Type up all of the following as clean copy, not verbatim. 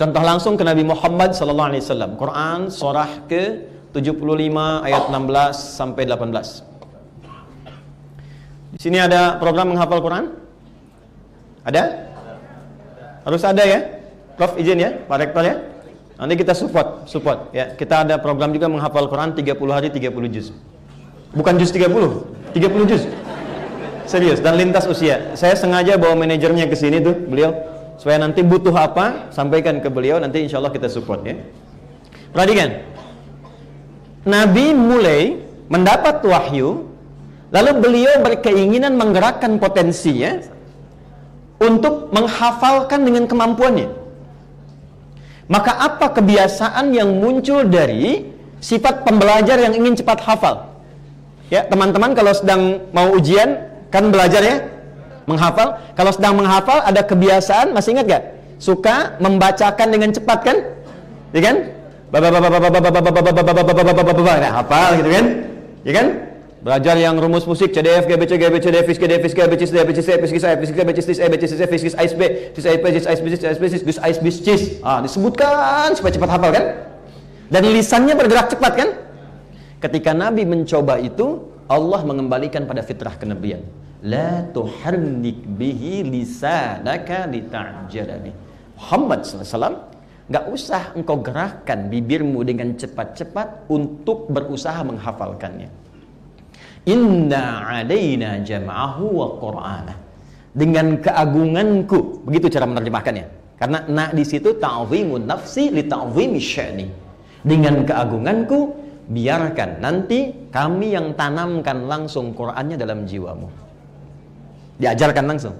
Contoh langsung ke Nabi Muhammad SAW. Quran surah ke-75 ayat 16 sampai 18. Di sini ada program menghafal Quran? Ada? Harus ada ya? Prof izin ya, Pak Rektor ya? Nanti kita support ya. Kita ada program juga menghafal Quran 30 hari 30 juz. Bukan juz 30 juz. Serius, dan lintas usia. Saya sengaja bawa manajernya ke sini tuh, beliau, supaya nanti butuh apa, sampaikan ke beliau, nanti insya Allah kita support ya. Perhatikan, Nabi mulai mendapat wahyu, lalu beliau berkeinginan menggerakkan potensinya untuk menghafalkan dengan kemampuannya. Maka apa kebiasaan yang muncul dari sifat pembelajar yang ingin cepat hafal? Ya, teman-teman kalau sedang mau ujian kan belajar ya, menghafal. Kalau sedang menghafal ada kebiasaan, masih ingat gak? Suka membacakan dengan cepat kan? Ya kan? Hafal gitu kan? Ya kan? Belajar yang rumus musik CDF, GBC, GBC, DFIS, GDFIS, GBC, DFIS, DFIS, DFIS, disebutkan supaya cepat hafal kan? Dan lisannya bergerak cepat kan? Ketika Nabi mencoba itu, Allah mengembalikan pada fitrah kenabian. La tuharnik bihi lisanaka lita'jala bih. Muhammad SAW, gak usah engkau gerakkan bibirmu dengan cepat-cepat untuk berusaha menghafalkannya. Inna alaina jam'ahu wa qur'anah. Dengan keagunganku, begitu cara menerjemahkannya. Karena di situ ta'zimun nafsi li ta'zimi sya'ni. Dengan keagunganku, biarkan nanti kami yang tanamkan langsung Qur'annya dalam jiwamu. Diajarkan langsung.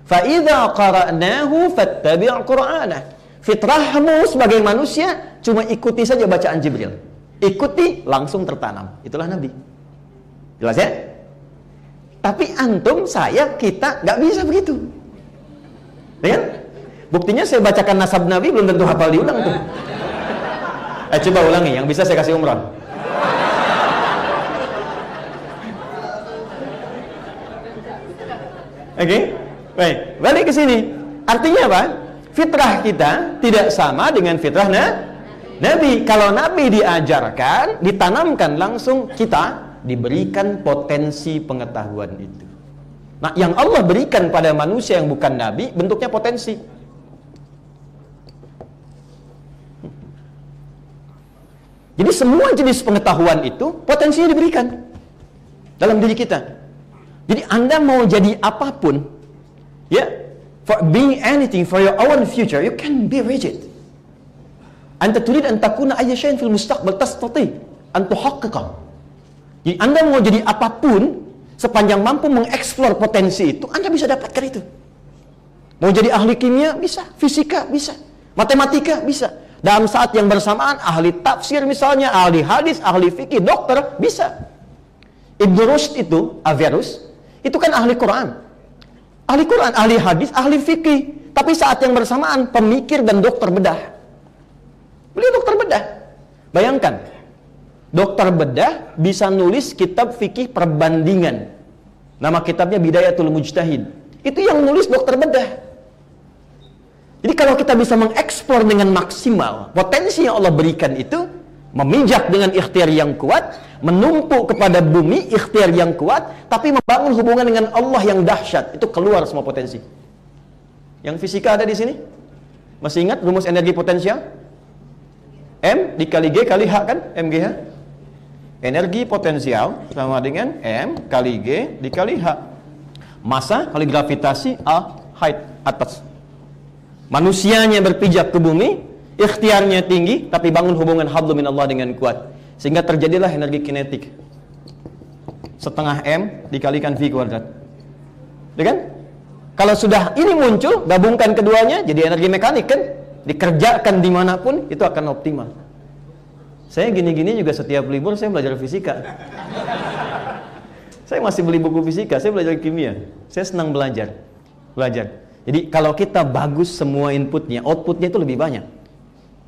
Fa idza qara'nahu fattabi' qur'anah. Fitrahmu sebagai manusia cuma ikuti saja bacaan Jibril. Ikuti, langsung tertanam. Itulah Nabi. Jelas ya? Tapi antum, saya, kita nggak bisa begitu. Ya kan? Buktinya saya bacakan nasab Nabi belum tentu hafal diulang tuh. Coba ulangi, yang bisa saya kasih umrah. Oke? Baik, balik ke sini. Artinya apa? Fitrah kita tidak sama dengan fitrah Nabi. Kalau Nabi diajarkan, ditanamkan langsung, kita diberikan potensi pengetahuan itu. Nah, yang Allah berikan pada manusia yang bukan Nabi, bentuknya potensi. Jadi semua jenis pengetahuan itu potensinya diberikan dalam diri kita. Jadi Anda mau jadi apapun, ya, for being anything for your own future, you can be rigid. Anta turid an takuna ayya syai'in fil mustaqbal tastati an tuhaqqiqah. Jadi Anda mau jadi apapun, sepanjang mampu mengeksplor potensi itu, Anda bisa dapatkan itu. Mau jadi ahli kimia, bisa. Fisika, bisa. Matematika, bisa. Dalam saat yang bersamaan, ahli tafsir misalnya, ahli hadis, ahli fikih, dokter, bisa. Ibnu Rushd itu, Averroes, itu kan ahli Quran. Ahli Quran, ahli hadis, ahli fikih. Tapi saat yang bersamaan, pemikir dan dokter bedah. Beliau dokter bedah. Bayangkan, dokter bedah bisa nulis kitab fikih perbandingan. Nama kitabnya Bidayatul Mujtahid. Itu yang nulis dokter bedah. Jadi kalau kita bisa mengeksplor dengan maksimal potensi yang Allah berikan itu, memijak dengan ikhtiar yang kuat, menumpuk kepada bumi ikhtiar yang kuat, tapi membangun hubungan dengan Allah yang dahsyat, itu keluar semua potensi. Yang fisika ada di sini? Masih ingat rumus energi potensial? M dikali G kali H kan? MGH. Energi potensial sama dengan M kali G dikali H. Massa kali gravitasi A, height, atas. Manusianya berpijak ke bumi, ikhtiarnya tinggi, tapi bangun hubungan hablu minallah dengan kuat. Sehingga terjadilah energi kinetik. Setengah M dikalikan V kuadrat. Ya kan? Kalau sudah ini muncul, gabungkan keduanya, jadi energi mekanik kan? Dikerjakan dimanapun, itu akan optimal. Saya gini-gini juga setiap libur saya belajar fisika. Saya masih beli buku fisika, saya belajar kimia. Saya senang belajar. Jadi kalau kita bagus semua inputnya, outputnya itu lebih banyak.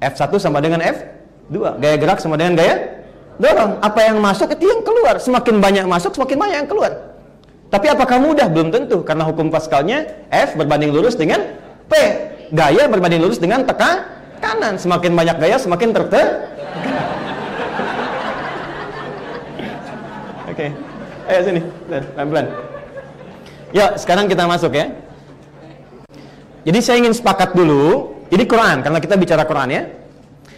F1 sama dengan F2. Gaya gerak sama dengan gaya dorong. Apa yang masuk itu yang keluar. Semakin banyak masuk, semakin banyak yang keluar. Tapi apakah mudah? Belum tentu. Karena hukum Pascalnya F berbanding lurus dengan P. Gaya berbanding lurus dengan kanan. Semakin banyak gaya, semakin Oke. Ayo sini, pelan-pelan. Ya, sekarang kita masuk ya. Jadi saya ingin sepakat dulu, ini Quran, karena kita bicara Quran ya.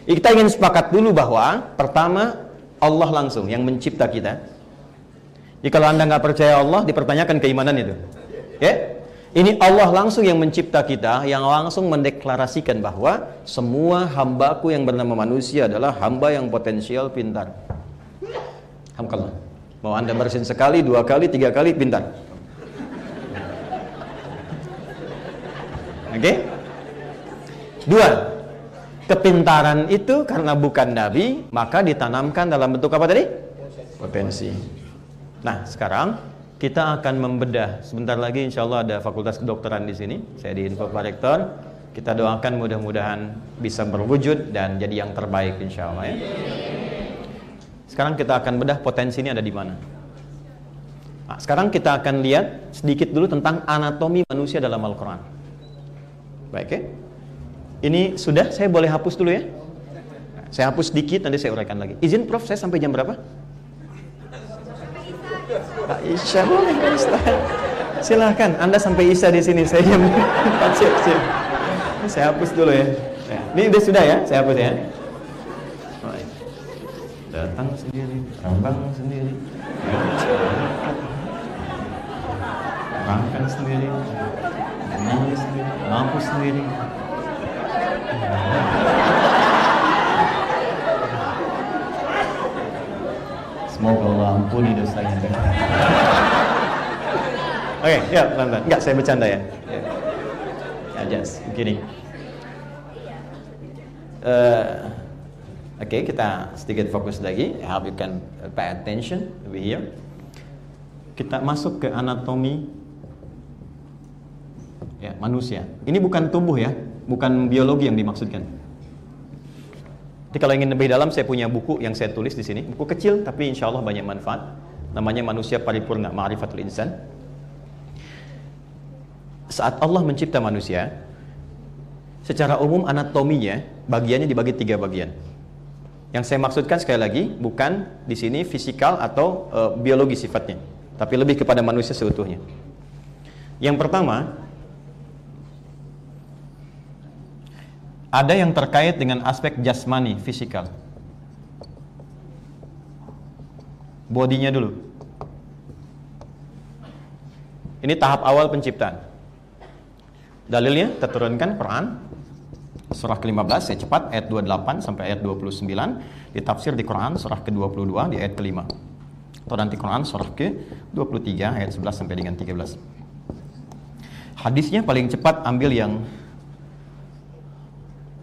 Kita ingin sepakat dulu bahwa pertama, Allah langsung yang mencipta kita. Jadi kalau Anda nggak percaya Allah, dipertanyakan keimanan itu. Ya? Ini Allah langsung yang mencipta kita, yang langsung mendeklarasikan bahwa semua hambaku yang bernama manusia adalah hamba yang potensial pintar. Hamdallah. Mau Anda bersin sekali, 2 kali, 3 kali, pintar. Oke? 2. Kepintaran itu karena bukan nabi, maka ditanamkan dalam bentuk apa tadi? Potensi. Nah, sekarang kita akan membedah. Sebentar lagi insya Allah ada fakultas kedokteran di sini. Saya di Info Pak Rektor. Kita doakan mudah-mudahan bisa berwujud dan jadi yang terbaik insya Allah ya. Sekarang kita akan bedah potensi ini ada di mana. Nah, sekarang kita akan lihat sedikit dulu tentang anatomi manusia dalam Al-Quran. Baik ya. Ini sudah, saya boleh hapus dulu ya. Nah, saya hapus sedikit, nanti saya uraikan lagi. Izin Prof, saya sampai jam berapa? Pak Isya boleh Pak Ustaz. Silahkan, Anda sampai Isya di sini. Saya jam 4 siap. Saya hapus dulu ya. Ini sudah ya, saya hapus ya. Datang sendiri, terbang sendiri, makan sendiri, menangis sendiri, mampu sendiri. Semoga Allah ampuni dosanya. Oke, ya pelan-pelan. Enggak, saya bercanda ya. Ya, just kidding. Oke, kita sedikit fokus lagi. I hope you can pay attention over here. Kita masuk ke anatomi ya, manusia. Ini bukan tubuh ya, bukan biologi yang dimaksudkan. Jadi kalau ingin lebih dalam, saya punya buku yang saya tulis di sini. Buku kecil, tapi insya Allah banyak manfaat. Namanya Manusia Paripurna, Ma'rifatul Insan. Saat Allah mencipta manusia, secara umum anatominya, bagiannya dibagi 3 bagian. Yang saya maksudkan sekali lagi, bukan di sini fisikal atau biologi sifatnya, tapi lebih kepada manusia seutuhnya. Yang pertama, ada yang terkait dengan aspek jasmani, fisikal. Bodinya dulu. Ini tahap awal penciptaan. Dalilnya terturunkan Quran surah ke-15, saya cepat, ayat 28 sampai ayat 29, ditafsir di Quran surah ke-22 di ayat ke-5. Atau nanti Quran surah ke-23 ayat 11 sampai dengan 13. Hadisnya paling cepat ambil yang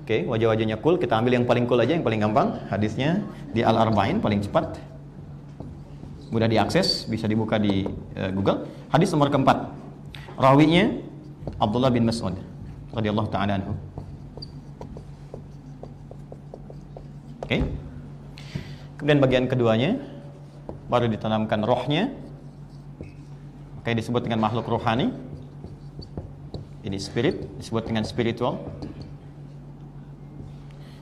wajah-wajahnya cool, kita ambil yang paling cool aja, yang paling gampang. Hadisnya di Al-Arba'in paling cepat. Mudah diakses, bisa dibuka di Google. Hadis nomor keempat. Rawinya Abdullah bin Mas'ud radhiyallahu ta'ala anhu. Oke. Kemudian bagian keduanya baru ditanamkan rohnya. Oke, disebut dengan makhluk rohani. Ini spirit, disebut dengan spiritual.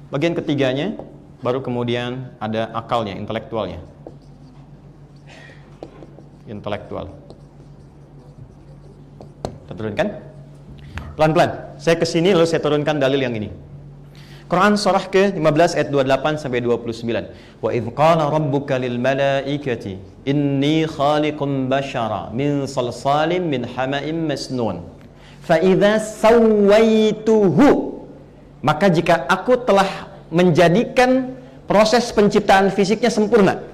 Bagian ketiganya baru kemudian ada akalnya, intelektualnya. Intelektual. Kita turunkan. Pelan-pelan. Saya kesini lalu saya turunkan dalil yang ini. Quran surah ke-15 ayat 28 sampai 29. Wa idh qala rabbuka lil malaikati inni khaliqun bashara min salsalin min hama'in masnun. Fa idza sawaituhu, maka jika aku telah menjadikan proses penciptaan fisiknya sempurna.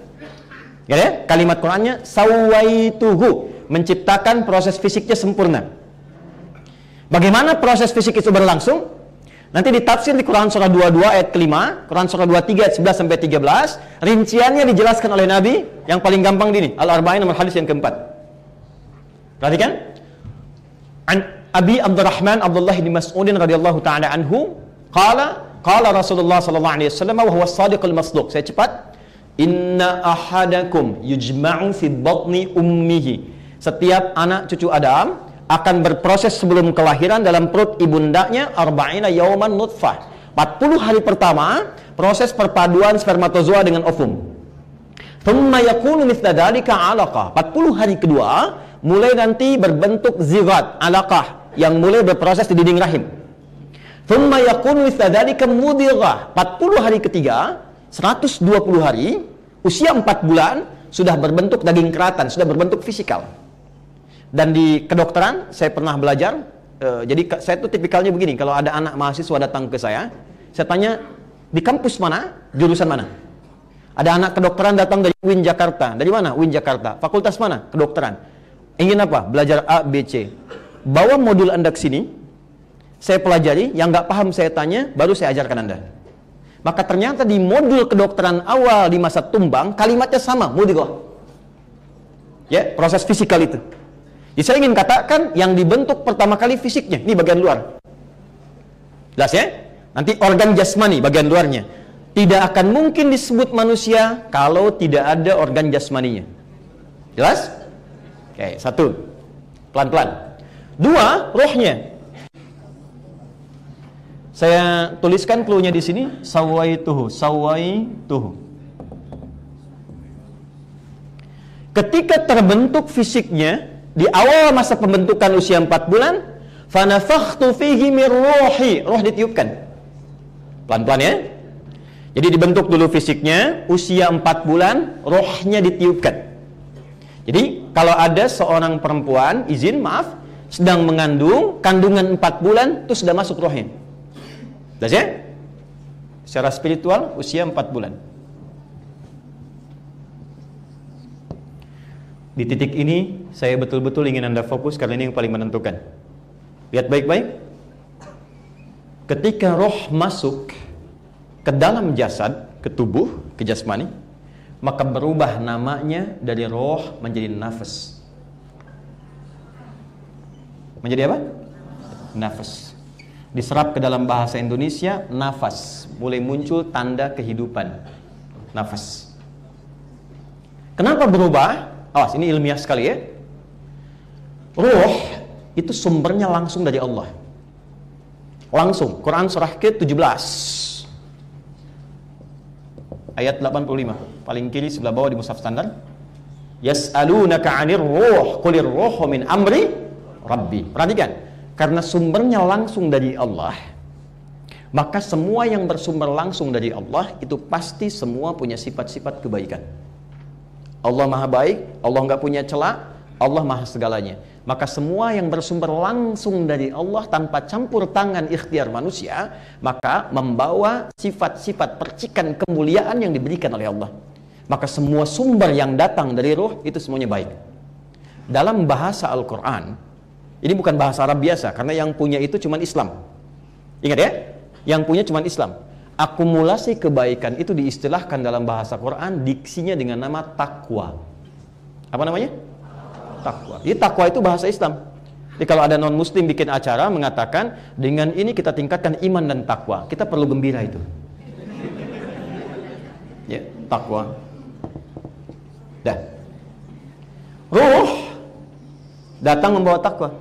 Ya, kalimat Qur'annya sawaituhu, menciptakan proses fisiknya sempurna. Bagaimana proses fisik itu berlangsung? Nanti ditafsir di Quran surah 22 ayat ke-5, Quran surah 23 ayat 11 sampai 13, rinciannya dijelaskan oleh Nabi, yang paling gampang ini, Al-Arba'in nomor hadis yang keempat. Perhatikan. An Abi Abdurrahman Abdullah bin Mas'udin radhiyallahu ta'ala anhu, qala Rasulullah sallallahu alaihi wasallam wa huwa as-sadiqul masduq. Saya cepat. Inna ahadakum yujma'u fi batni ummihi. Setiap anak cucu Adam akan berproses sebelum kelahiran dalam perut ibundanya arba'ina yauman nutfah, 40 hari pertama proses perpaduan spermatozoa dengan ovum. Thumma yakunu mithla dzalika 'alaqah. 40 hari kedua mulai nanti berbentuk zigot, alaqah, yang mulai berproses di dinding rahim. Thumma yakunu mithla dzalika mudighah. 40 hari ketiga, 120 hari, usia 4 bulan sudah berbentuk daging keratan, sudah berbentuk fisikal. Dan di kedokteran saya pernah belajar, jadi saya tuh tipikalnya begini, kalau ada anak mahasiswa datang ke saya tanya di kampus mana, jurusan mana. Ada anak kedokteran datang dari UIN Jakarta. Dari mana? UIN Jakarta. Fakultas mana? Kedokteran. Ingin apa? Belajar A, B, C. Bawa modul Anda ke sini, saya pelajari, yang nggak paham saya tanya, baru saya ajarkan Anda. Maka ternyata di modul kedokteran awal di masa tumbang, kalimatnya sama, mudighah. Ya, proses fisikal itu. Jadi saya ingin katakan yang dibentuk pertama kali fisiknya, ini bagian luar. Jelas ya? Nanti organ jasmani bagian luarnya. Tidak akan mungkin disebut manusia kalau tidak ada organ jasmaninya. Jelas? Oke, satu. Pelan-pelan. Dua, rohnya. Saya tuliskan clue-nya di sini, sawaituhu. Ketika terbentuk fisiknya di awal masa pembentukan usia 4 bulan, fanafakhtu fihi min ruhi, roh ditiupkan. Pelan-pelan ya. Jadi dibentuk dulu fisiknya, usia 4 bulan, rohnya ditiupkan. Jadi kalau ada seorang perempuan, sedang mengandung, kandungan 4 bulan, itu sudah masuk rohnya. Jelas ya? Secara spiritual, usia 4 bulan. Di titik ini, saya betul-betul ingin Anda fokus karena ini yang paling menentukan. Lihat baik-baik. Ketika roh masuk ke dalam jasad, ke tubuh, ke jasmani, maka berubah namanya dari roh menjadi nafas. Menjadi apa? Nafas. Diserap ke dalam bahasa Indonesia, nafas. Mulai muncul tanda kehidupan. Nafas. Kenapa berubah? Awas, ini ilmiah sekali ya. Ruh itu sumbernya langsung dari Allah. Langsung. Quran surah ke-17 ayat 85, paling kiri sebelah bawah di mushaf standar. Yas'alunaka 'anir ruh, qulir ruhu min amri rabbi. Perhatikan, karena sumbernya langsung dari Allah, maka semua yang bersumber langsung dari Allah itu pasti semua punya sifat-sifat kebaikan. Allah maha baik, Allah nggak punya celah, Allah maha segalanya. Maka semua yang bersumber langsung dari Allah tanpa campur tangan ikhtiar manusia, maka membawa sifat-sifat percikan kemuliaan yang diberikan oleh Allah. Maka semua sumber yang datang dari ruh itu semuanya baik. Dalam bahasa Al-Quran, ini bukan bahasa Arab biasa, karena yang punya itu cuma Islam. Ingat ya, yang punya cuma Islam. Akumulasi kebaikan itu diistilahkan dalam bahasa Quran, diksinya dengan nama takwa. Apa namanya? Takwa. Jadi takwa itu bahasa Islam. Jadi kalau ada non muslim bikin acara mengatakan dengan ini kita tingkatkan iman dan takwa, kita perlu gembira itu. Ya, takwa. Dah. Ruh datang membawa takwa.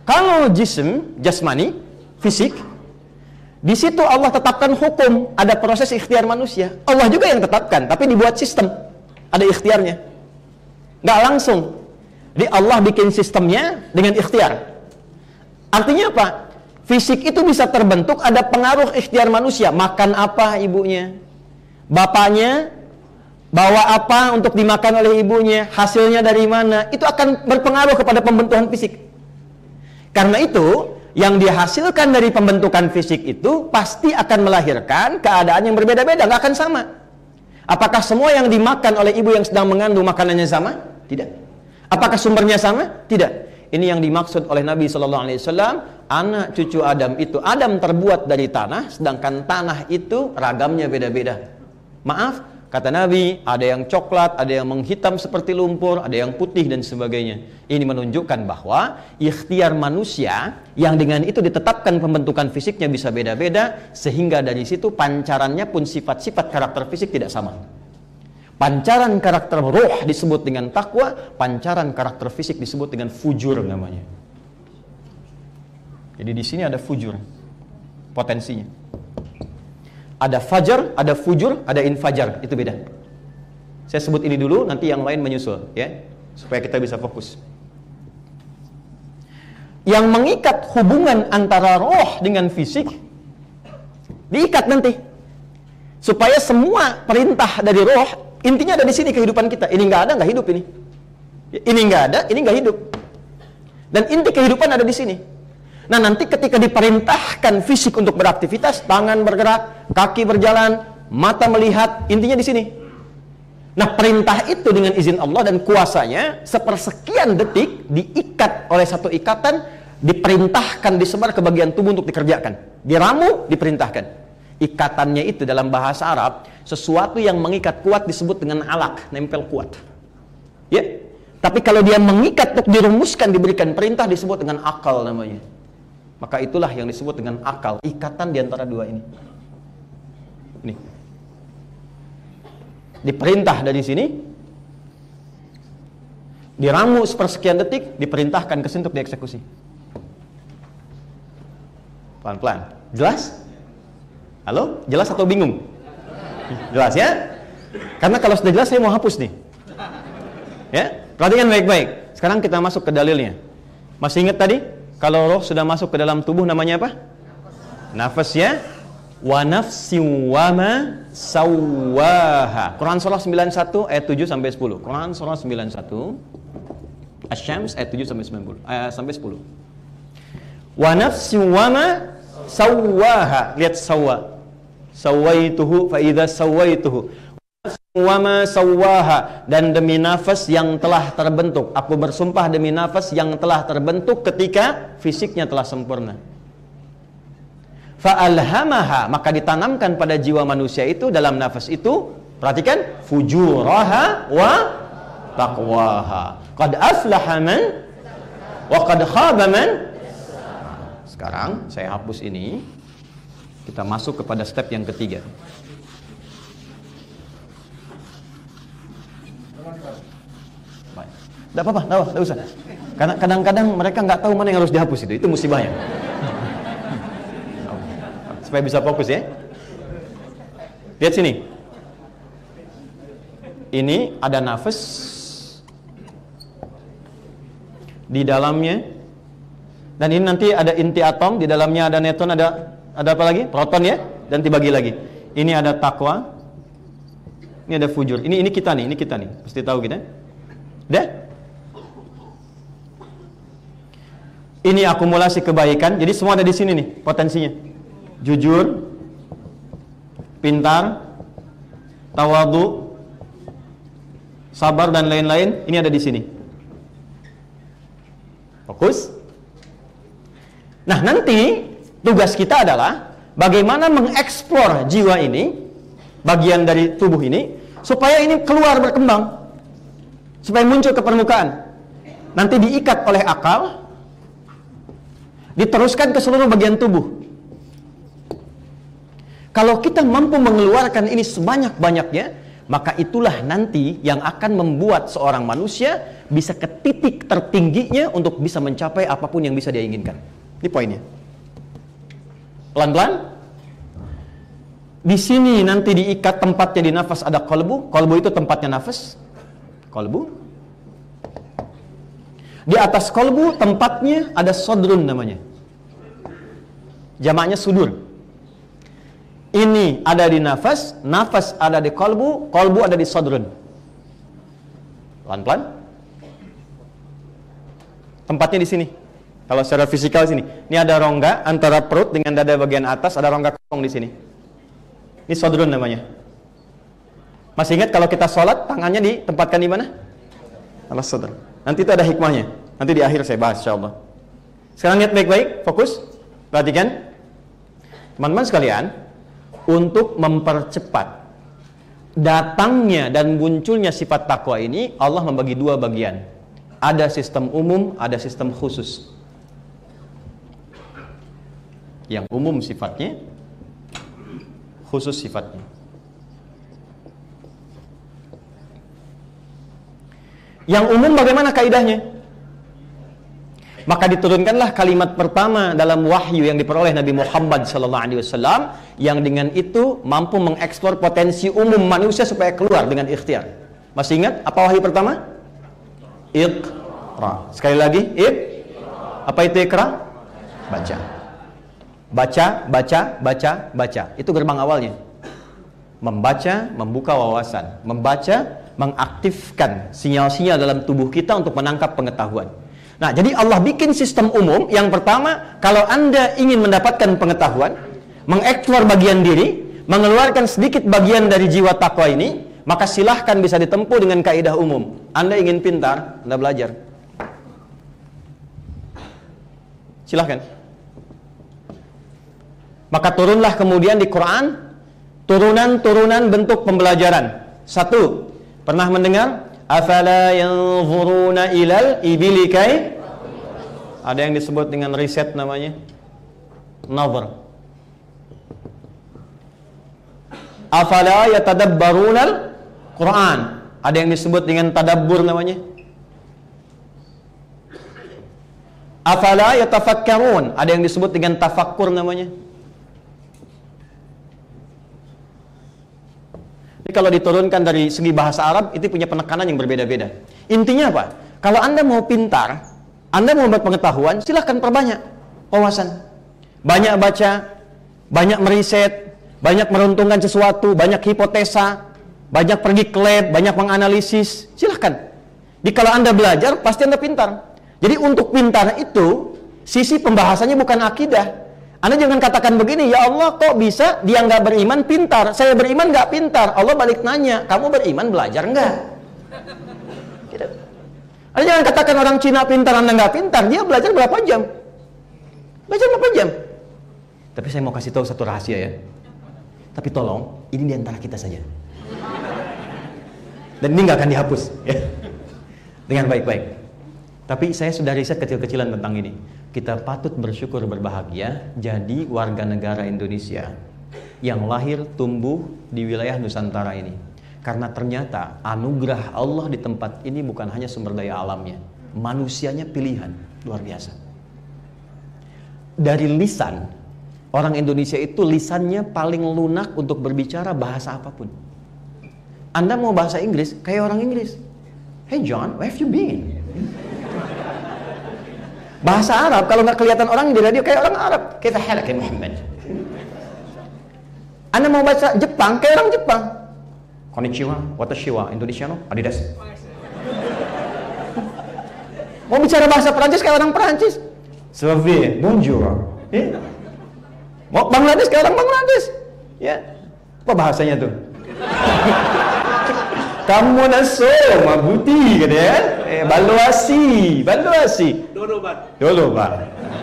Kalau jasmani, fisik, di situ Allah tetapkan hukum, ada proses ikhtiar manusia. Allah juga yang tetapkan, tapi dibuat sistem, ada ikhtiarnya. Nggak langsung. Jadi Allah bikin sistemnya dengan ikhtiar. Artinya apa? Fisik itu bisa terbentuk, ada pengaruh ikhtiar manusia. Makan apa ibunya? Bapaknya bawa apa untuk dimakan oleh ibunya? Hasilnya dari mana? Itu akan berpengaruh kepada pembentukan fisik. Karena itu, yang dihasilkan dari pembentukan fisik itu pasti akan melahirkan keadaan yang berbeda-beda, nggak akan sama. Apakah semua yang dimakan oleh ibu yang sedang mengandung makanannya sama? Tidak. Apakah sumbernya sama? Tidak. Ini yang dimaksud oleh Nabi SAW. Anak cucu Adam itu, Adam terbuat dari tanah, sedangkan tanah itu ragamnya beda-beda. Maaf, kata Nabi, ada yang coklat, ada yang menghitam seperti lumpur, ada yang putih dan sebagainya. Ini menunjukkan bahwa ikhtiar manusia yang dengan itu ditetapkan pembentukan fisiknya bisa beda-beda, sehingga dari situ pancarannya pun sifat-sifat karakter fisik tidak sama. Pancaran karakter ruh disebut dengan takwa, pancaran karakter fisik disebut dengan fujur namanya. Jadi di sini ada fujur. potensinya. Ada fajar, ada fujur, ada infajar, itu beda. Saya sebut ini dulu, nanti yang lain menyusul, ya, supaya kita bisa fokus. Yang mengikat hubungan antara roh dengan fisik, diikat nanti, supaya semua perintah dari roh intinya ada di sini kehidupan kita. Ini nggak ada, nggak hidup ini. Ini nggak ada, ini nggak hidup. Dan inti kehidupan ada di sini. Nah, nanti ketika diperintahkan fisik untuk beraktivitas, tangan bergerak, kaki berjalan, mata melihat, intinya di sini. Nah, perintah itu dengan izin Allah dan kuasanya, sepersekian detik diikat oleh satu ikatan, diperintahkan disebar ke bagian tubuh untuk dikerjakan. Diramu, diperintahkan. Ikatannya itu dalam bahasa Arab, sesuatu yang mengikat kuat disebut dengan alaq, nempel kuat. Ya. Tapi kalau dia mengikat untuk dirumuskan, diberikan perintah, disebut dengan akal namanya. Maka itulah yang disebut dengan akal, ikatan di antara dua ini. Ini. Diperintah dari sini, diramu sepersekian detik, diperintahkan ke sini untuk dieksekusi. Pelan-pelan. Jelas? Halo? Jelas atau bingung? Jelas ya? Karena kalau sudah jelas saya mau hapus nih. Ya? Perhatikan baik-baik. Sekarang kita masuk ke dalilnya. Masih ingat tadi? Kalau roh sudah masuk ke dalam tubuh namanya apa? Nafas ya. Wa nafsin wa ma sawwaha. Quran surah 91 ayat 7 sampai 10. Quran surah 91 Asy-Syams ayat 7 sampai 90. Sampai 10. Wa nafsin wa ma sawwaha. Lihat sawwa. Sawaituhu fa idza sawaituhu. Wa ma sawwaha, dan demi nafas yang telah terbentuk, aku bersumpah demi nafas yang telah terbentuk ketika fisiknya telah sempurna. Fa alhamaha, maka ditanamkan pada jiwa manusia itu dalam nafas itu, perhatikan, fujuraha wa taqwaha. Qad aflaha man wa qad khaba man. Sekarang saya hapus ini. Kita masuk kepada step yang ketiga. Tidak apa-apa, tidak usah. Karena kadang-kadang mereka nggak tahu mana yang harus dihapus itu musibahnya. Supaya bisa fokus ya. Lihat sini. Ini ada nafas di dalamnya, dan ini nanti ada inti atom, di dalamnya ada neutron, ada apa lagi? Proton ya, dan dibagi lagi. Ini ada takwa, ini ada fujur. Ini kita nih, pasti tahu kita. Udah? Ini akumulasi kebaikan. Jadi semua ada di sini nih potensinya. Jujur, pintar, tawadu, sabar dan lain-lain. Ini ada di sini. Fokus. Nah, nanti tugas kita adalah bagaimana mengeksplor jiwa ini, bagian dari tubuh ini, supaya ini keluar berkembang, supaya muncul ke permukaan. Nanti diikat oleh akal, diteruskan ke seluruh bagian tubuh. Kalau kita mampu mengeluarkan ini sebanyak-banyaknya, maka itulah nanti yang akan membuat seorang manusia bisa ke titik tertingginya untuk bisa mencapai apapun yang bisa dia inginkan. Ini poinnya. Pelan-pelan. Di sini nanti diikat tempatnya di nafas ada qalbu. Qalbu itu tempatnya nafas. Qalbu. Di atas qalbu tempatnya ada sodrun namanya. Jamaknya sudur. Ini ada di nafas, nafas ada di qalbu, qalbu ada di sodrun. Pelan-pelan. Tempatnya di sini. Kalau secara fisikal sini. Ini ada rongga antara perut dengan dada bagian atas, ada rongga kosong di sini. Ini sodrun namanya. Masih ingat kalau kita sholat, tangannya ditempatkan di mana? Alas sodrun. Nanti itu ada hikmahnya. Nanti di akhir saya bahas insyaallah. Sekarang lihat baik-baik, fokus. Perhatikan. Teman-teman sekalian, untuk mempercepat datangnya dan munculnya sifat takwa ini, Allah membagi dua bagian. Ada sistem umum, ada sistem khusus. Yang umum sifatnya, khusus sifatnya. Yang umum bagaimana kaidahnya? Maka diturunkanlah kalimat pertama dalam wahyu yang diperoleh Nabi Muhammad SAW, yang dengan itu mampu mengeksplor potensi umum manusia supaya keluar dengan ikhtiar. Masih ingat apa wahyu pertama? Iqra. Sekali lagi, apa itu Iqra? Baca. Baca, baca, baca, baca. Itu gerbang awalnya. Membaca, membuka wawasan. Membaca, mengaktifkan sinyal-sinyal dalam tubuh kita untuk menangkap pengetahuan. Nah, jadi Allah bikin sistem umum. Yang pertama, kalau Anda ingin mendapatkan pengetahuan, mengeksplor bagian diri, mengeluarkan sedikit bagian dari jiwa takwa ini, maka silahkan bisa ditempuh dengan kaidah umum. Anda ingin pintar, Anda belajar. Silahkan. Maka turunlah kemudian di Quran turunan-turunan bentuk pembelajaran. Satu, pernah mendengar? Afala yanzuruna ilal ibili kai? Ada yang disebut dengan riset namanya nazar. Afala yatadabbarunal Quran. Ada yang disebut dengan tadabbur namanya. Afala yatafakkarun. Ada yang disebut dengan tafakkur namanya. Jadi kalau diturunkan dari segi bahasa Arab, itu punya penekanan yang berbeda-beda. Intinya apa? Kalau Anda mau pintar, Anda mau berpengetahuan, silahkan perbanyak wawasan. Banyak baca, banyak meriset, banyak meruntungkan sesuatu, banyak hipotesa, banyak pergi ke lab, banyak menganalisis. Silahkan. Jadi kalau Anda belajar, pasti Anda pintar. Jadi untuk pintar itu, sisi pembahasannya bukan akidah. Anda jangan katakan begini, ya Allah kok bisa dia nggak beriman pintar, saya beriman nggak pintar. Allah balik nanya, kamu beriman belajar nggak? Gitu. Anda jangan katakan orang Cina pintar, Anda nggak pintar. Dia belajar berapa jam? Belajar berapa jam? Tapi saya mau kasih tahu satu rahasia ya. Tapi tolong, ini diantara kita saja. Dan ini nggak akan dihapus ya. Dengan baik-baik. Tapi saya sudah riset kecil-kecilan tentang ini. Kita patut bersyukur berbahagia jadi warga negara Indonesia yang lahir tumbuh di wilayah Nusantara ini. Karena ternyata anugerah Allah di tempat ini bukan hanya sumber daya alamnya, manusianya pilihan luar biasa. Dari lisan, orang Indonesia itu lisannya paling lunak untuk berbicara bahasa apapun. Anda mau bahasa Inggris kayak orang Inggris. Hey John, where have you been? Bahasa Arab, kalau nggak kelihatan orang di radio kayak orang Arab. Kaifa halak ya Muhammad? Anda mau baca Jepang kayak orang Jepang. Konnichiwa, watashi wa Indonesia no adidas. Mau bicara bahasa Perancis kayak orang Perancis. Salut, bonjour. Mau Bangladesh kayak orang Bangladesh. Ya. Apa bahasanya tuh? Kamu naso, mabuti gitu ya. Baluasi. Dulu, Pak.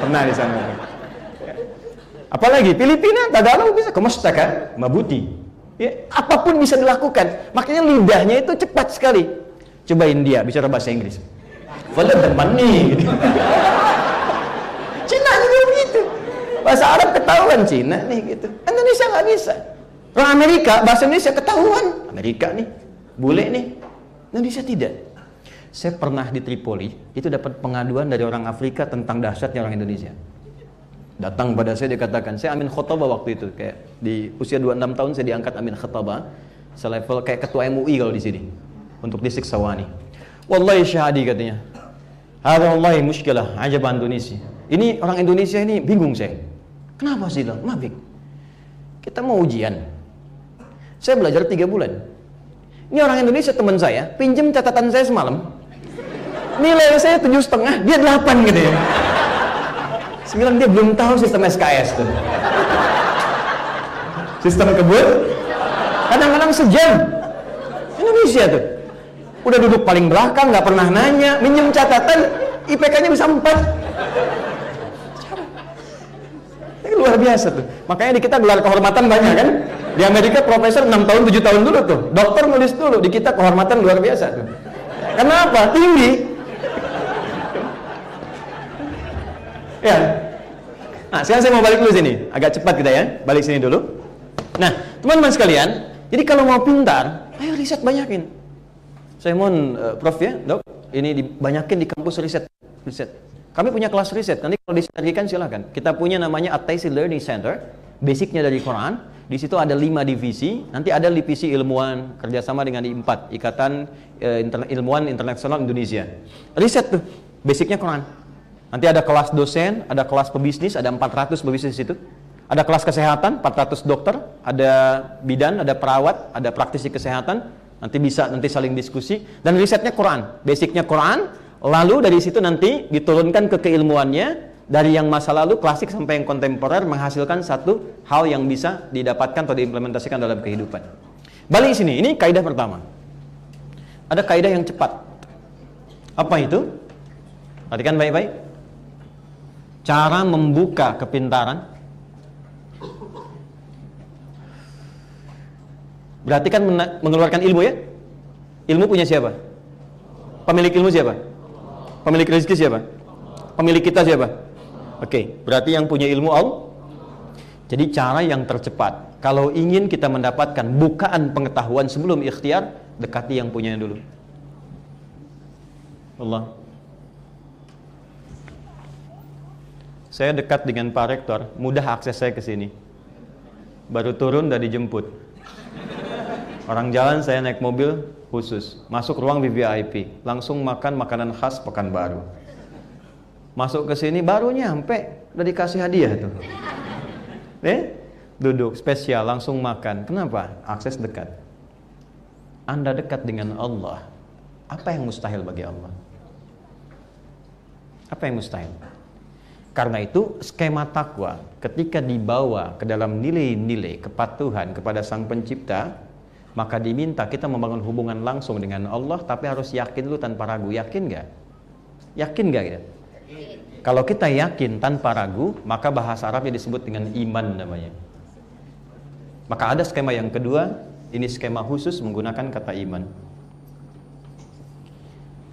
Pernah di sana. Apalagi Filipina, Tagalog bisa. Kumusta ka? Mabuti. Ya, apapun bisa dilakukan. Makanya lidahnya itu cepat sekali. Coba India bicara bahasa Inggris. Follow the money. Gitu. Cina juga begitu. Bahasa Arab ketahuan Cina nih gitu. Indonesia nggak bisa. Orang Amerika bahasa Indonesia ketahuan. Amerika nih. Bule nih, Indonesia tidak. Saya pernah di Tripoli, itu dapat pengaduan dari orang Afrika tentang dahsyatnya orang Indonesia. Datang pada saya, dia katakan, saya amin khotbah waktu itu, kayak di usia 26 tahun saya diangkat amin khotbah, selevel kayak ketua MUI kalau di sini, untuk distrik Sawani. Wallahi syahadi katanya, hadza wallahi mushkilah, ajaban Indonesia. Ini orang Indonesia ini bingung saya. Kenapa sih dong? Mabik. Kita mau ujian. Saya belajar 3 bulan. Ini orang Indonesia teman saya, pinjam catatan saya semalam. Nilai saya 7,5, dia 8 gitu ya. 9 dia belum tahu sistem SKS tuh. Sistem kebut, kadang-kadang sejam. Indonesia tuh. Udah duduk paling belakang, nggak pernah nanya, minjem catatan, IPK-nya bisa 4. Ini luar biasa tuh. Makanya di kita gelar kehormatan banyak kan? Di Amerika profesor 6 tahun, 7 tahun dulu tuh. Dokter nulis dulu, di kita kehormatan luar biasa tuh. Kenapa? Tinggi. Ya. Nah, sekarang saya mau balik dulu sini. Agak cepat kita ya. Balik sini dulu. Nah, teman-teman sekalian, jadi kalau mau pintar, ayo riset banyakin. Saya mohon Prof ya, Dok, ini dibanyakin di kampus riset. Kami punya kelas riset, nanti kalau disinergikan silakan. Kita punya namanya At-Taisir Learning Center, basicnya dari Quran. Di situ ada 5 divisi, nanti ada divisi ilmuwan, kerjasama dengan I4, Ikatan Ilmuwan Internasional Indonesia. Riset tuh, basicnya Quran. Nanti ada kelas dosen, ada kelas pebisnis, ada 400 pebisnis di situ. Ada kelas kesehatan, 400 dokter, ada bidan, ada perawat, ada praktisi kesehatan. Nanti saling diskusi. Dan risetnya Quran, basicnya Quran. Lalu dari situ nanti diturunkan ke keilmuannya, dari yang masa lalu klasik sampai yang kontemporer, menghasilkan satu hal yang bisa didapatkan atau diimplementasikan dalam kehidupan. Balik sini, ini kaidah pertama. Ada kaidah yang cepat. Apa itu? Perhatikan baik-baik. Cara membuka kepintaran. Berarti kan mengeluarkan ilmu ya? Ilmu punya siapa? Pemilik ilmu siapa? Pemilik rezeki siapa? Pemilik kita siapa? Oke, berarti yang punya ilmu Allah. Jadi cara yang tercepat, kalau ingin kita mendapatkan bukaan pengetahuan sebelum ikhtiar, dekati yang punya dulu. Allah. Saya dekat dengan Pak Rektor, mudah akses saya ke sini. Baru turun dan dijemput. Orang jalan saya naik mobil khusus, masuk ruang VVIP, langsung makan makanan khas Pekanbaru. Masuk ke sini baru nyampe, udah dikasih hadiah tuh. Duduk spesial, langsung makan. Kenapa? Akses dekat. Anda dekat dengan Allah. Apa yang mustahil bagi Allah? Apa yang mustahil? Karena itu skema takwa ketika dibawa ke dalam nilai-nilai kepatuhan kepada Sang Pencipta, maka diminta kita membangun hubungan langsung dengan Allah, tapi harus yakin dulu tanpa ragu. Yakin gak? Yakin gak gitu? Kalau kita yakin tanpa ragu, maka bahasa Arabnya disebut dengan iman namanya. Maka ada skema yang kedua, ini skema khusus menggunakan kata iman.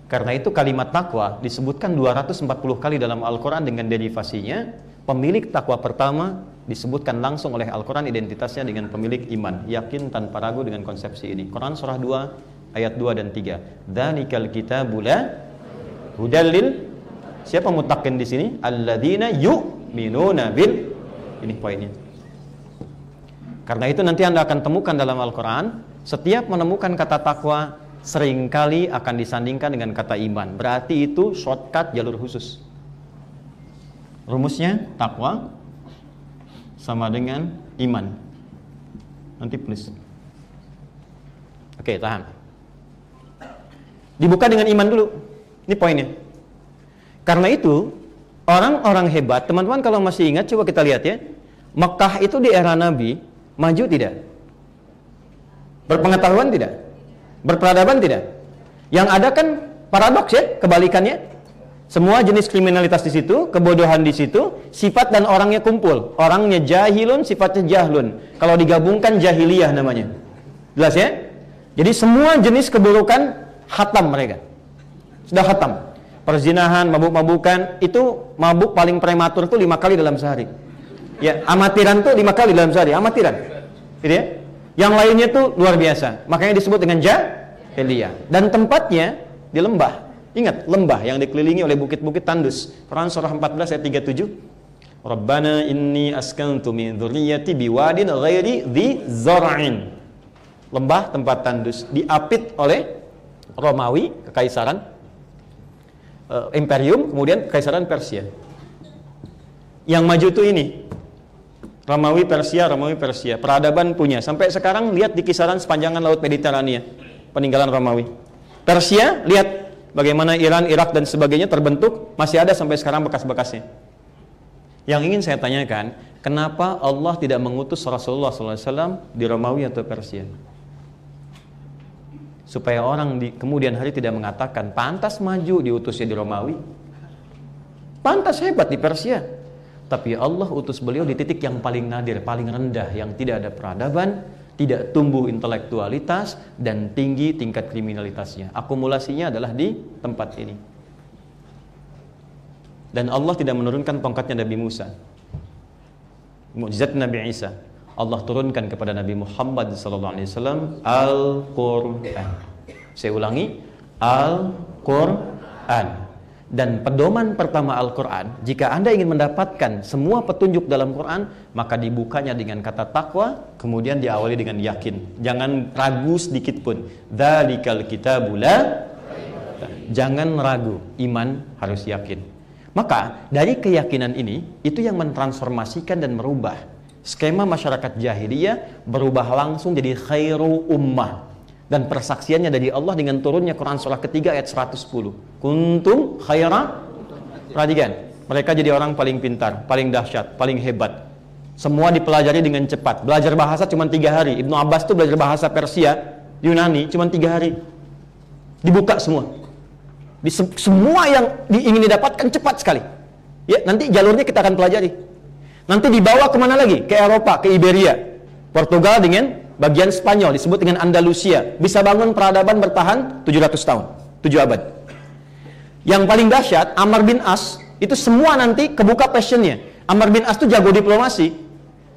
Karena itu kalimat takwa disebutkan 240 kali dalam Al-Quran dengan derivasinya. Pemilik takwa pertama disebutkan langsung oleh Al-Quran identitasnya dengan pemilik iman, yakin tanpa ragu dengan konsepsi ini. Quran surah 2 ayat 2 dan 3. Dzalikal kitabu la hudallil. Siapa muttaqin di sini? Alladzina yu'minuna bil. Ini poinnya. Karena itu nanti Anda akan temukan dalam Al-Quran, setiap menemukan kata takwa seringkali akan disandingkan dengan kata iman. Berarti itu shortcut jalur khusus. Rumusnya takwa sama dengan iman. Nanti please. Oke, tahan. Dibuka dengan iman dulu. Ini poinnya. Karena itu, orang-orang hebat, teman-teman kalau masih ingat, coba kita lihat ya. Mekah itu di era Nabi, maju tidak? Berpengetahuan tidak? Berperadaban tidak? Yang ada kan paradoks ya, kebalikannya. Semua jenis kriminalitas di situ, kebodohan di situ, sifat dan orangnya kumpul. Orangnya jahilun, sifatnya jahlun. Kalau digabungkan jahiliyah namanya. Jelas ya? Jadi semua jenis keburukan khatam mereka. Sudah khatam. Perzinahan, mabuk-mabukan, itu mabuk paling prematur tuh 5 kali dalam sehari. Ya, amatiran tuh 5 kali dalam sehari, amatiran. Gitu ya? Yang lainnya tuh luar biasa. Makanya disebut dengan jahiliyah. Dan tempatnya di lembah. Ingat, lembah yang dikelilingi oleh bukit-bukit tandus. Quran surah 14 ayat 37. Rabbana inni askantu min dzurriyyati biwadin ghairi dzi zar'in. Lembah tempat tandus diapit oleh Romawi, kekaisaran imperium, kemudian kekaisaran Persia. Yang maju tuh ini. Romawi Persia. Peradaban punya. Sampai sekarang lihat di kisaran sepanjangan laut Mediterania, peninggalan Romawi. Persia, lihat bagaimana Iran, Irak dan sebagainya terbentuk, masih ada sampai sekarang bekas-bekasnya. Yang ingin saya tanyakan, kenapa Allah tidak mengutus Rasulullah SAW di Romawi atau Persia? Supaya orang di kemudian hari tidak mengatakan, pantas maju diutusnya di Romawi, pantas hebat di Persia. Tapi Allah utus beliau di titik yang paling nadir, paling rendah, yang tidak ada peradaban, tidak tumbuh intelektualitas, dan tinggi tingkat kriminalitasnya. Akumulasinya adalah di tempat ini. Dan Allah tidak menurunkan tongkatnya Nabi Musa, mukjizat Nabi Isa. Allah turunkan kepada Nabi Muhammad SAW Al-Quran. Saya ulangi, Al-Quran. Dan pedoman pertama Al-Quran, jika Anda ingin mendapatkan semua petunjuk dalam Quran, maka dibukanya dengan kata takwa, kemudian diawali dengan yakin. Jangan ragu sedikit pun. Dzalikal kitabu la. Jangan ragu, iman harus yakin. Maka dari keyakinan ini, itu yang mentransformasikan dan merubah skema masyarakat jahiliyah, berubah langsung jadi khairu ummah. Dan persaksiannya dari Allah dengan turunnya Quran surah ketiga ayat 110. Kuntum khaira. Perhatikan, mereka jadi orang paling pintar, paling dahsyat, paling hebat. Semua dipelajari dengan cepat. Belajar bahasa cuma 3 hari. Ibnu Abbas tuh belajar bahasa Persia, Yunani cuma 3 hari. Dibuka semua. Semua yang ingin didapatkan cepat sekali. Ya, nanti jalurnya kita akan pelajari. Nanti dibawa kemana lagi? Ke Eropa, ke Iberia, Portugal dengan bagian Spanyol disebut dengan Andalusia, bisa bangun peradaban bertahan 700 tahun, 7 abad. Yang paling dahsyat, Amr bin As, itu semua nanti kebuka passionnya. Amr bin As itu jago diplomasi.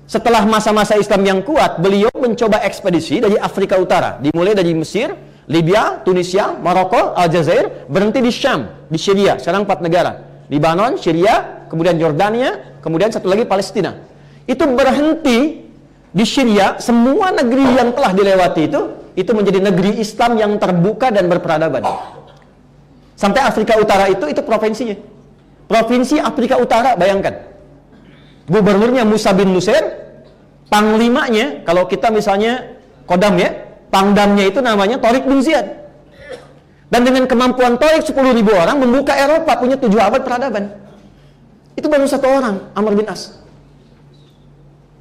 Setelah masa-masa Islam yang kuat, beliau mencoba ekspedisi dari Afrika Utara, dimulai dari Mesir, Libya, Tunisia, Maroko, Aljazair, berhenti di Syam, di Syria, sekarang 4 negara. Libanon, Syria, kemudian Jordania, kemudian satu lagi Palestina. Itu berhenti di Syria, semua negeri yang telah dilewati itu menjadi negeri Islam yang terbuka dan berperadaban. Sampai Afrika Utara itu provinsinya. Provinsi Afrika Utara, bayangkan. Gubernurnya Musa bin Nusair, panglimanya, kalau kita misalnya Kodam ya, pangdamnya itu namanya Tariq bin Ziyad. Dan dengan kemampuan Tariq 10.000 orang membuka Eropa, punya 7 abad peradaban. Itu baru 1 orang, Amr bin As.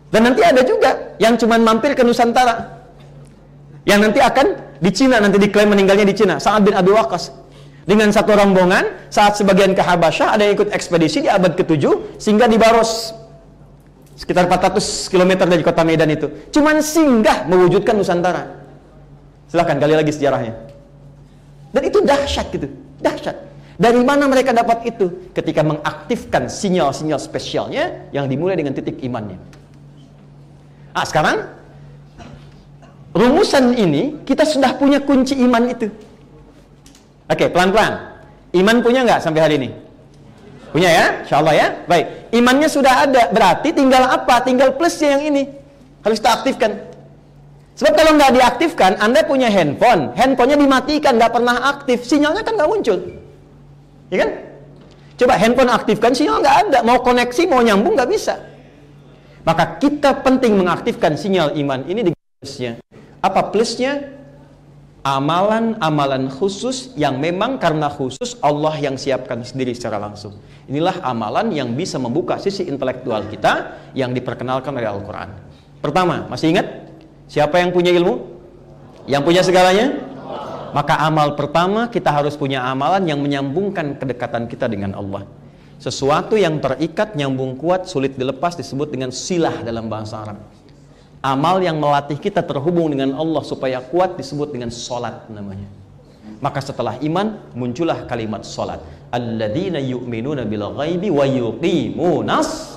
Dan nanti ada juga yang cuman mampir ke Nusantara, yang nanti akan di Cina, nanti diklaim meninggalnya di Cina, Sa'ad bin Abi Waqqas. Dengan satu rombongan, saat sebagian ke Habasyah, ada yang ikut ekspedisi di abad ke-7, sehingga di Baros, sekitar 400 km dari kota Medan itu. Cuman singgah mewujudkan Nusantara. Silahkan gali lagi sejarahnya. Dan itu dahsyat gitu, dahsyat. Dari mana mereka dapat itu? Ketika mengaktifkan sinyal-sinyal spesialnya yang dimulai dengan titik imannya. Sekarang rumusan ini kita sudah punya kunci iman itu. Oke, pelan-pelan. Iman punya nggak sampai hari ini? Punya ya? Insya Allah ya. Baik, imannya sudah ada. Berarti tinggal apa? Tinggal plusnya yang ini. Harus kita aktifkan. Sebab kalau nggak diaktifkan, Anda punya handphone, handphonenya dimatikan, nggak pernah aktif, sinyalnya kan nggak muncul. Ya kan? Coba handphone aktifkan, sinyal nggak ada. Mau koneksi, mau nyambung nggak bisa. Maka kita penting mengaktifkan sinyal iman ini dengan plusnya. Apa plusnya? Amalan-amalan khusus yang memang karena khusus Allah yang siapkan sendiri secara langsung. Inilah amalan yang bisa membuka sisi intelektual kita yang diperkenalkan oleh Al-Quran. Pertama, masih ingat? Siapa yang punya ilmu? Yang punya segalanya? Maka amal pertama, kita harus punya amalan yang menyambungkan kedekatan kita dengan Allah. Sesuatu yang terikat, nyambung kuat, sulit dilepas disebut dengan silah dalam bahasa Arab. Amal yang melatih kita terhubung dengan Allah supaya kuat disebut dengan solat namanya. Maka setelah iman muncullah kalimat solat. Alladzina yu'minuna bil ghaibi wa yuqimunas